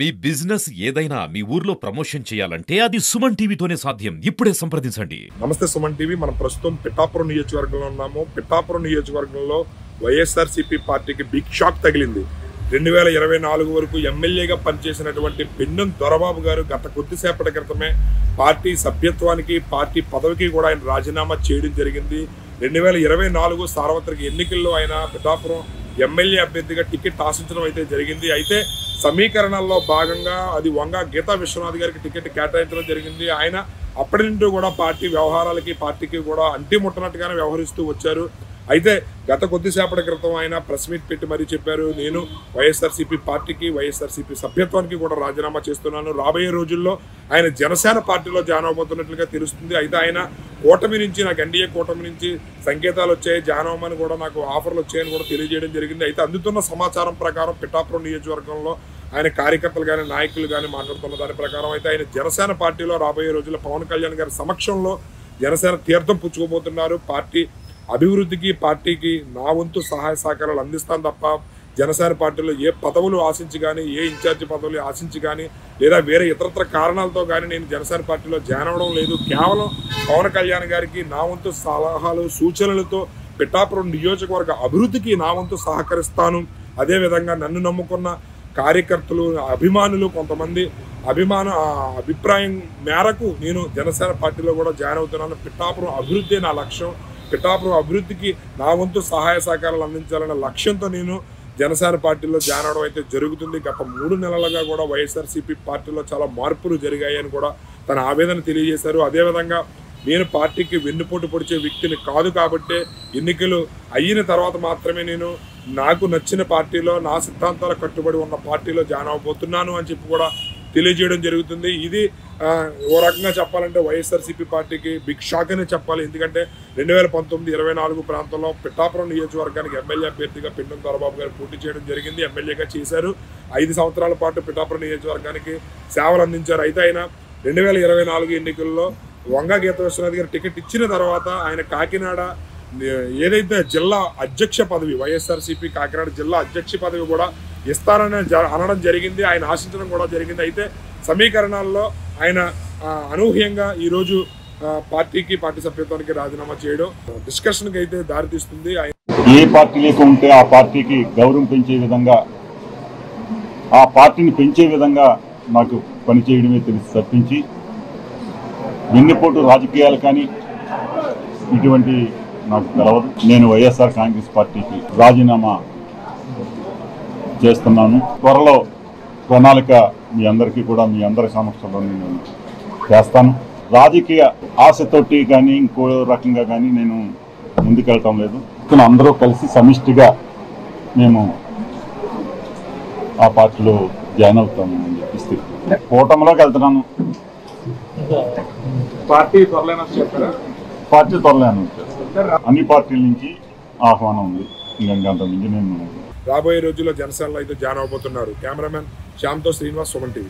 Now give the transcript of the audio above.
మీ business ఏదైనా మీ ఊర్లో promotion చేయాలంటే అది సుమన్ టీవీతోనే సాధ్యం. ఇప్పుడే సంప్రదించండి. నమస్తే సుమన్ టీవీ. మనం ప్రస్తుతం పిఠాపురం నియోజకవర్గంలో ఉన్నాము. పిఠాపురం నియోజకవర్గంలో వైఎస్ఆర్సీపీ పార్టీకి బిగ్ షాక్ తగిలింది. 2024 వరకు ఎమ్మెల్యేగా పనిచేసినటువంటి పెన్నెం దొరబాబు గారు గత కొద్దిసేపటి క్రితమే పార్టీ సభ్యత్వానికి, పార్టీ పదవికి కూడా ఆయన రాజీనామా చేయడం జరిగింది. 2024 సార్వత్రిక ఎన్నికల్లో ఆయన పిఠాపురం ఎమ్మెల్యే అభ్యర్థిగా టికెట్ ఆశించడం అయితే జరిగింది. అయితే సమీకరణాల్లో భాగంగా అది వంగ గీతా విశ్వనాథ్ గారికి టికెట్ కేటాయించడం జరిగింది. ఆయన అప్పటి నుండి కూడా పార్టీ వ్యవహారాలకి, పార్టీకి కూడా అంటిముట్టనట్టుగానే వ్యవహరిస్తూ వచ్చారు. అయితే గత కొద్దిసేపటి క్రితం ఆయన ప్రెస్ మీట్ పెట్టి మరీ చెప్పారు, నేను వైఎస్ఆర్సీపీ పార్టీకి, వైఎస్ఆర్సీపీ సభ్యత్వానికి కూడా రాజీనామా చేస్తున్నాను. రాబోయే రోజుల్లో ఆయన జనసేన పార్టీలో జాయిన్ అవబోతున్నట్లుగా తెలుస్తుంది. అయితే ఆయన కూటమి నుంచి, నాకు ఎన్డీఏ కూటమి నుంచి సంకేతాలు వచ్చాయి, జాయిన్ అవ్వమని కూడా నాకు ఆఫర్లు వచ్చాయని కూడా తెలియజేయడం జరిగింది. అయితే అందుతున్న సమాచారం ప్రకారం పిఠాపురం నియోజకవర్గంలో ఆయన కార్యకర్తలు కానీ, నాయకులు కానీ మాట్లాడుతున్న దాని ప్రకారం అయితే ఆయన జనసేన పార్టీలో రాబోయే రోజుల్లో పవన్ కళ్యాణ్ గారి సమక్షంలో జనసేన తీర్థం పుచ్చుకోబోతున్నారు. పార్టీ అభివృద్ధికి, పార్టీకి నా వంతు సహాయ సహకారాలు అందిస్తాను తప్ప జనసేన పార్టీలో ఏ పదవులు ఆశించి కానీ, ఏ ఇన్ఛార్జి పదవులు ఆశించి కానీ, లేదా వేరే ఇతరత్ర కారణాలతో కానీ నేను జనసేన పార్టీలో జాయిన్ అవ్వడం లేదు. కేవలం పవన్ కళ్యాణ్ గారికి నా వంతు సలహాలు, సూచనలతో పిఠాపురం నియోజకవర్గ అభివృద్ధికి నా వంతు సహకరిస్తాను. అదేవిధంగా నన్ను నమ్ముకున్న కార్యకర్తలు, అభిమానులు, కొంతమంది అభిప్రాయం మేరకు నేను జనసేన పార్టీలో కూడా జాయిన్ అవుతున్నాను. పిఠాపురం అభివృద్ధి నా లక్ష్యం. పిఠాపురం అభివృద్ధికి నా వంతు సహాయ సహకారాలు అందించాలన్న లక్ష్యంతో నేను జనసేన పార్టీలో జాయిన్ అవడం అయితే జరుగుతుంది. గత 3 నెలలుగా కూడా వైఎస్ఆర్సీపీ పార్టీలో చాలా మార్పులు జరిగాయని కూడా తన ఆవేదన తెలియజేశారు. అదేవిధంగా నేను పార్టీకి వెన్నుపోటు పొడిచే వ్యక్తిని కాదు కాబట్టే ఎన్నికలు అయిన తర్వాత మాత్రమే నేను నాకు నచ్చిన పార్టీలో, నా సిద్ధాంతాలకు కట్టుబడి ఉన్న పార్టీలో జాయిన్ అవ్వబోతున్నాను అని చెప్పి కూడా తెలియజేయడం జరుగుతుంది. ఇది ఓ రకంగా చెప్పాలంటే వైఎస్ఆర్సీపీ పార్టీకి బిగ్ షాక్ అనే చెప్పాలి. ఎందుకంటే 2019-24 ప్రాంతంలో పిఠాపురం నియోజకవర్గానికి ఎమ్మెల్యే అభ్యర్థిగా పెన్నెం దొరబాబు గారు పోటీ చేయడం జరిగింది. ఎమ్మెల్యేగా చేశారు. 5 సంవత్సరాల పాటు పిఠాపురం నియోజకవర్గానికి సేవలు అందించారు. అయితే ఆయన 2024 ఎన్నికల్లో వంగ గీతా విశ్వనాథ్ గారు టికెట్ ఇచ్చిన తర్వాత ఆయన కాకినాడ ఏదైతే జిల్లా అధ్యక్ష పదవి, వైఎస్ఆర్సీపీ కాకినాడ జిల్లా అధ్యక్ష పదవి కూడా ఇస్తారని అనడం జరిగింది. ఆయన ఆశించడం కూడా జరిగింది. అయితే సమీకరణాల్లో ఆయన అనూహ్యంగా ఈరోజు పార్టీ సభ్యత్వానికి రాజీనామా చేయడం డిస్కషన్కి అయితే దారితీస్తుంది. ఏ పార్టీలోకి ఉంటే ఆ పార్టీకి గౌరవం పెంచే విధంగా, ఆ పార్టీని పెంచే విధంగా నాకు పనిచేయడమే తెలిసి తప్పించి వెన్నుపోటు రాజకీయాలు కానీ ఇటువంటి నాకు తెలవదు. నేను వైఎస్ఆర్ కాంగ్రెస్ పార్టీకి రాజీనామా చేస్తున్నాను. త్వరలో ప్రణాళిక మీ అందరికీ కూడా, మీ అందరి సమక్షంలో నేను చేస్తాను. రాజకీయ ఆశతోటి కానీ ఇంకో రకంగా కానీ నేను ముందుకెళ్ళటం లేదు. అందరూ కలిసి సమిష్టిగా మేము ఆ పార్టీలో జాయిన్ అవుతాము అని చెప్పిస్తే కూటమిలోకి వెళ్తున్నాను. పార్టీ త్వరలో అన్ని పార్టీల నుంచి ఆహ్వానం ఉంది. ఇంకంతకుమించి నేను రాబోయే రోజుల్లో జనసేనలో అయితే జాయిన్ అవబోతున్నారు. కెమెరామెన్ శ్యామ్తో శ్రీనివాస్, సుమన్ టీవీ.